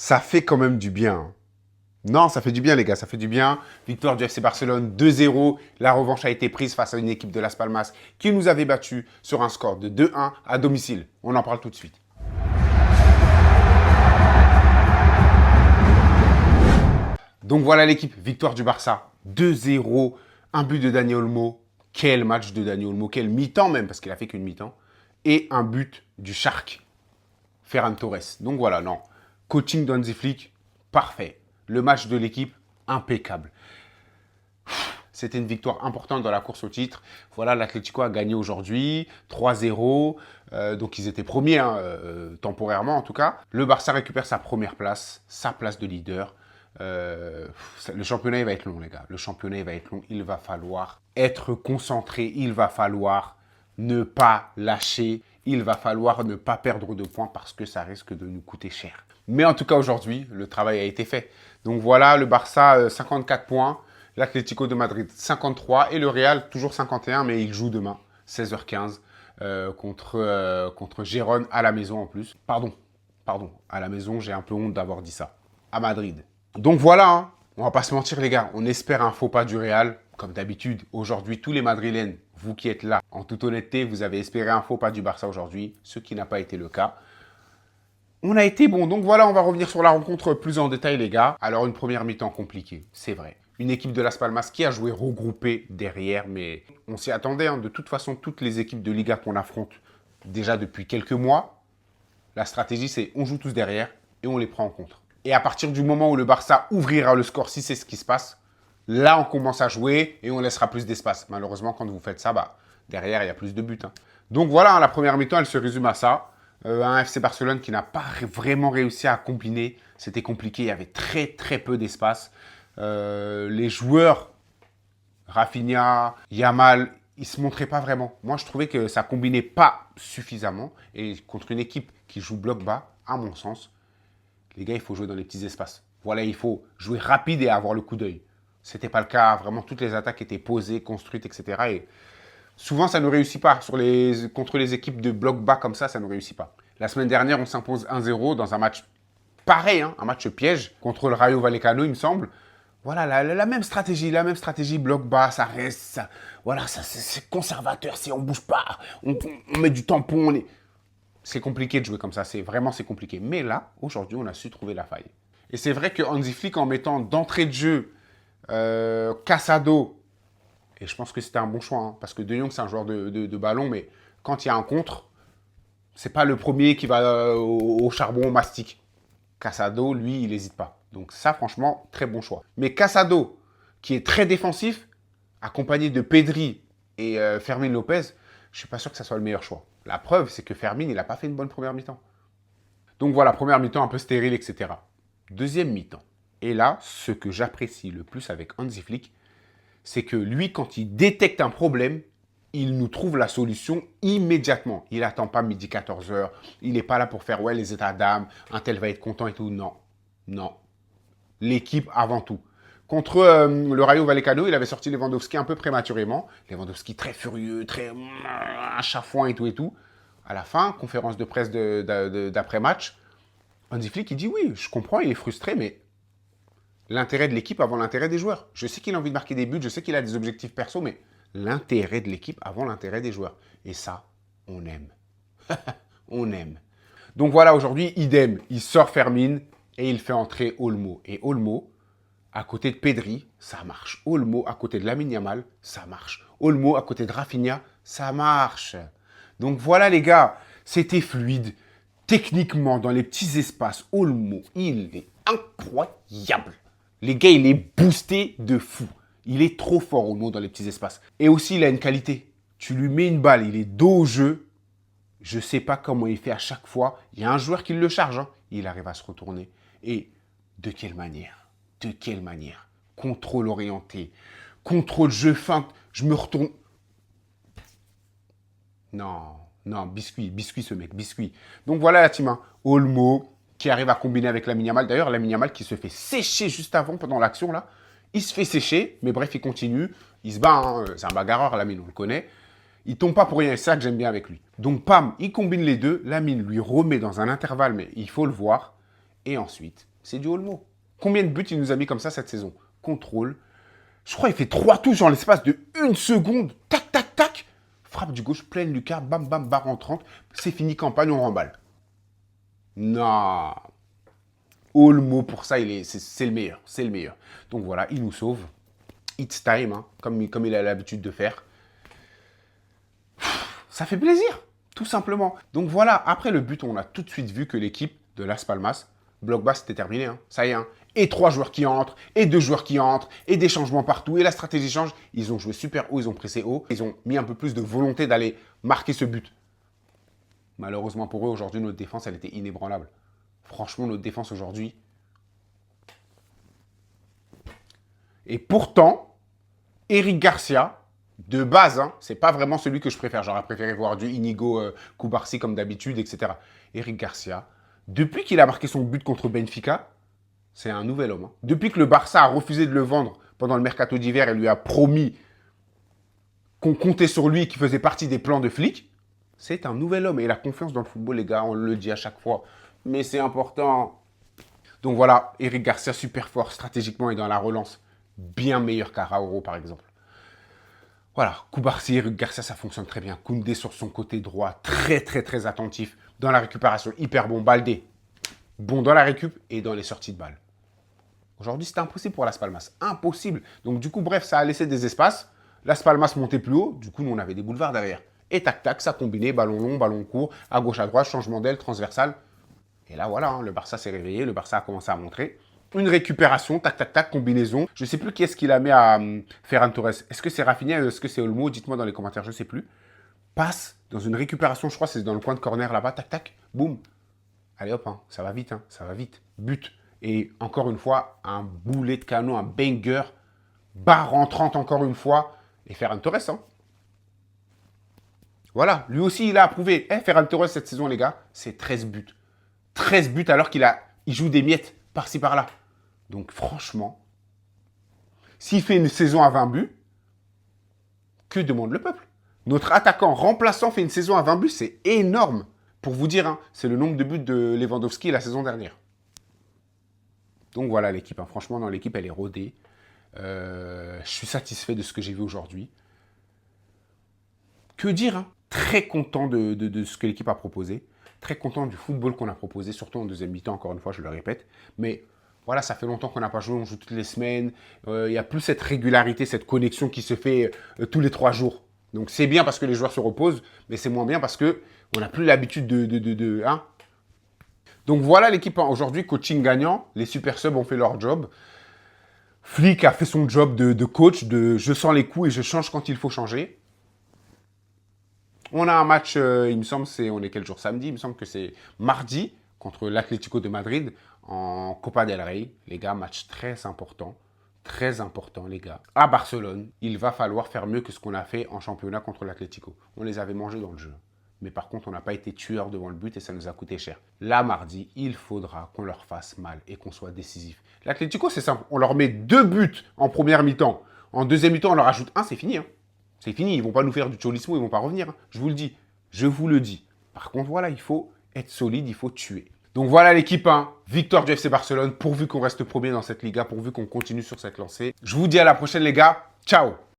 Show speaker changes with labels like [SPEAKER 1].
[SPEAKER 1] Ça fait quand même du bien, hein. Non, ça fait du bien, les gars, ça fait du bien. Victoire du FC Barcelone 2-0. La revanche a été prise face à une équipe de Las Palmas qui nous avait battus sur un score de 2-1 à domicile. On en parle tout de suite. Donc voilà l'équipe, victoire du Barça 2-0. Un but de Dani Olmo. Quel match de Dani Olmo, quel mi-temps même, parce qu'il a fait qu'une mi-temps. Et un but du Shark, Ferran Torres. Donc voilà, non. Coaching d'Hansi Flick, parfait. Le match de l'équipe, impeccable. C'était une victoire importante dans la course au titre. Voilà, l'Atlético a gagné aujourd'hui, 3-0. Donc ils étaient premiers, hein, temporairement en tout cas. Le Barça récupère sa première place, sa place de leader. Le championnat, il va être long, les gars. Le championnat, il va être long. Il va falloir être concentré. Il va falloir ne pas lâcher. Il va falloir ne pas perdre de points parce que ça risque de nous coûter cher. Mais en tout cas, aujourd'hui, le travail a été fait. Donc voilà, le Barça, 54 points. L'Atlético de Madrid, 53. Et le Real, toujours 51, mais il joue demain, 16h15, contre Gérone à la maison en plus. Pardon, à la maison, j'ai un peu honte d'avoir dit ça. À Madrid. Donc voilà, hein. On va pas se mentir les gars, on espère un faux pas du Real. Comme d'habitude, aujourd'hui, tous les Madrilènes, vous qui êtes là, en toute honnêteté, vous avez espéré un faux pas du Barça aujourd'hui, ce qui n'a pas été le cas. On a été bon, donc voilà, on va revenir sur la rencontre plus en détail les gars. Alors une première mi-temps compliquée, c'est vrai. Une équipe de Las Palmas qui a joué regroupée derrière, mais on s'y attendait. Hein. De toute façon, toutes les équipes de Liga qu'on affronte déjà depuis quelques mois, la stratégie c'est on joue tous derrière et on les prend en contre. Et à partir du moment où le Barça ouvrira le score, si c'est ce qui se passe, là on commence à jouer et on laissera plus d'espace. Malheureusement, quand vous faites ça, bah, derrière il y a plus de buts. Hein. Donc voilà, hein, la première mi-temps, elle se résume à ça. Un FC Barcelone qui n'a pas vraiment réussi à combiner. C'était compliqué, il y avait très peu d'espace. Les joueurs, Rafinha, Yamal, ils ne se montraient pas vraiment. Moi, je trouvais que ça combinait pas suffisamment. Et contre une équipe qui joue bloc bas, à mon sens, les gars, il faut jouer dans les petits espaces. Voilà, il faut jouer rapide et avoir le coup d'œil. Ce n'était pas le cas. Vraiment, toutes les attaques étaient posées, construites, etc. Et souvent, ça ne réussit pas. Contre les équipes de bloc bas comme ça ne réussit pas. La semaine dernière, on s'impose 1-0 dans un match pareil, hein, un match piège contre le Rayo Vallecano, il me semble. Voilà, la même stratégie, bloc bas, ça reste, ça, voilà, ça, c'est conservateur, on bouge pas, on met du tampon, c'est compliqué de jouer comme ça, c'est compliqué. Mais là, aujourd'hui, on a su trouver la faille. Et c'est vrai que Hansi Flick, en mettant d'entrée de jeu Casado, et je pense que c'était un bon choix, hein, parce que De Jong, c'est un joueur de ballon, mais quand il y a un contre, c'est pas le premier qui va au charbon, au mastic. Casado, lui, il n'hésite pas. Donc ça, franchement, très bon choix. Mais Casado, qui est très défensif, accompagné de Pedri et Fermin Lopez, je ne suis pas sûr que ça soit le meilleur choix. La preuve, c'est que Fermin, il n'a pas fait une bonne première mi-temps. Donc voilà, première mi-temps un peu stérile, etc. Deuxième mi-temps. Et là, ce que j'apprécie le plus avec Hansi Flick, c'est que lui, quand il détecte un problème, il nous trouve la solution immédiatement. Il n'attend pas midi 14h. Il n'est pas là pour faire, ouais, les états d'âme, un tel va être content et tout. Non. Non. L'équipe avant tout. Contre le Rayo Vallecano, il avait sorti Lewandowski un peu prématurément. Lewandowski très furieux, très à chafouin et tout et tout. À la fin, conférence de presse d'après-match, Hansi Flick, il dit oui, je comprends, il est frustré, mais l'intérêt de l'équipe avant l'intérêt des joueurs. Je sais qu'il a envie de marquer des buts, je sais qu'il a des objectifs perso, mais l'intérêt de l'équipe avant l'intérêt des joueurs. Et ça, on aime. On aime. Donc voilà, aujourd'hui, idem. Il sort Fermin et il fait entrer Olmo. Et Olmo, à côté de Pedri, ça marche. Olmo, à côté de Lamine Yamal, ça marche. Olmo, à côté de Rafinha, ça marche. Donc voilà, les gars, c'était fluide. Techniquement, dans les petits espaces, Olmo, il est incroyable. Les gars, il est boosté de fou. Il est trop fort au monde dans les petits espaces. Et aussi, il a une qualité. Tu lui mets une balle, il est dos au jeu. Je ne sais pas comment il fait à chaque fois. Il y a un joueur qui le charge. Hein. Il arrive à se retourner. Et de quelle manière? De quelle manière? Contrôle orienté. Contrôle jeu feinte. Je me retourne. Non, non, biscuit ce mec, biscuit. Donc voilà la team. Hein. Olmo qui arrive à combiner avec Lamine Yamal. D'ailleurs, Lamine Yamal qui se fait sécher juste avant, pendant l'action là. Il se fait sécher, mais bref, il continue. Il se bat, hein. C'est un bagarreur, Lamine, on le connaît. Il tombe pas pour rien, c'est ça que j'aime bien avec lui. Donc, pam, il combine les deux. Lamine lui remet dans un intervalle, mais il faut le voir. Et ensuite, C'est du Olmo. Combien de buts il nous a mis comme ça cette saison? Contrôle. Je crois qu'il fait 3 touches en l'espace de 1 seconde. Tac, tac, tac. Frappe du gauche, pleine Lucas, bam, bam, barre en 30. C'est fini, campagne, on remballe. Non. Olmo, pour ça, c'est le meilleur. C'est le meilleur. Donc voilà, il nous sauve. It's time, hein, comme il a l'habitude de faire. Ça fait plaisir, tout simplement. Donc voilà, après le but, on a tout de suite vu que l'équipe de Las Palmas, bloc bas, c'était terminé. Hein. Ça y est, hein. Et 3 joueurs qui entrent, et 2 joueurs qui entrent, et des changements partout, et la stratégie change. Ils ont joué super haut, ils ont pressé haut. Ils ont mis un peu plus de volonté d'aller marquer ce but. Malheureusement pour eux, aujourd'hui, notre défense, elle était inébranlable. Franchement, notre défense aujourd'hui. Et pourtant, Eric Garcia, de base, hein, c'est pas vraiment celui que je préfère. J'aurais préféré voir du Inigo Koubarsi comme d'habitude, etc. Eric Garcia, depuis qu'il a marqué son but contre Benfica, c'est un nouvel homme. Hein. Depuis que le Barça a refusé de le vendre pendant le mercato d'hiver et lui a promis qu'on comptait sur lui et qu'il faisait partie des plans de flic, c'est un nouvel homme. Et la confiance dans le football, les gars, on le dit à chaque fois. Mais c'est important. Donc voilà, Eric Garcia, super fort stratégiquement et dans la relance. Bien meilleur qu'Arauro, par exemple. Voilà, Koubarsi, Eric Garcia, ça fonctionne très bien. Koundé sur son côté droit, très, très, très attentif. Dans la récupération, hyper bon. Baldé, bon dans la récup et dans les sorties de balles. Aujourd'hui, c'était impossible pour Las Palmas. Impossible. Donc, du coup, bref, ça a laissé des espaces. Las Palmas montait plus haut. Du coup, nous, on avait des boulevards derrière. Et tac, tac, ça combinait. Ballon long, ballon court, à gauche, à droite, changement d'aile, transversal. Et là, voilà, hein, le Barça s'est réveillé. Le Barça a commencé à montrer. Une récupération, tac, tac, tac, combinaison. Je ne sais plus qui est-ce qu'il a mis à Ferran Torres. Est-ce que c'est Rafinha ou est-ce que c'est Olmo? Dites-moi dans les commentaires, je ne sais plus. Passe dans une récupération, je crois, c'est dans le coin de corner là-bas. Tac, tac, boum. Allez hop, hein, ça va vite, hein, ça va vite. But. Et encore une fois, un boulet de canon, un banger. Barre entrante encore une fois. Et Ferran Torres, hein. Voilà, lui aussi, il a approuvé. Ferran Torres, cette saison, les gars, c'est 13 buts. 13 buts alors qu'il joue des miettes par-ci, par-là. Donc, franchement, s'il fait une saison à 20 buts, que demande le peuple? Notre attaquant remplaçant fait une saison à 20 buts, c'est énorme. Pour vous dire, hein, c'est le nombre de buts de Lewandowski la saison dernière. Donc voilà l'équipe. Hein. Franchement, dans l'équipe, elle est rodée. Je suis satisfait de ce que j'ai vu aujourd'hui. Que dire, hein? Très content de ce que l'équipe a proposé. Très content du football qu'on a proposé, surtout en deuxième mi-temps, encore une fois, je le répète. Mais voilà, ça fait longtemps qu'on n'a pas joué, on joue toutes les semaines. Il n'y a plus cette régularité, cette connexion qui se fait tous les 3 jours. Donc c'est bien parce que les joueurs se reposent, mais c'est moins bien parce qu'on n'a plus l'habitude hein. Donc voilà l'équipe aujourd'hui, coaching gagnant. Les super subs ont fait leur job. Flick a fait son job de coach, de je sens les coups et je change quand il faut changer. On a un match, il me semble, on est quel jour? Samedi, il me semble que c'est mardi contre l'Atlético de Madrid en Copa del Rey. Les gars, match très important, les gars. À Barcelone, il va falloir faire mieux que ce qu'on a fait en championnat contre l'Atlético. On les avait mangés dans le jeu. Mais par contre, on n'a pas été tueurs devant le but et ça nous a coûté cher. Là, mardi, il faudra qu'on leur fasse mal et qu'on soit décisif. L'Atlético, c'est simple. On leur met 2 buts en première mi-temps. En deuxième mi-temps, on leur ajoute 1, c'est fini. Hein. C'est fini. Ils ne vont pas nous faire du cholismo, ils ne vont pas revenir. Hein. Je vous le dis. Je vous le dis. Par contre, voilà, il faut être solide, il faut tuer. Donc voilà l'équipe, hein. Victoire du FC Barcelone, pourvu qu'on reste premier dans cette Liga, pourvu qu'on continue sur cette lancée. Je vous dis à la prochaine les gars. Ciao!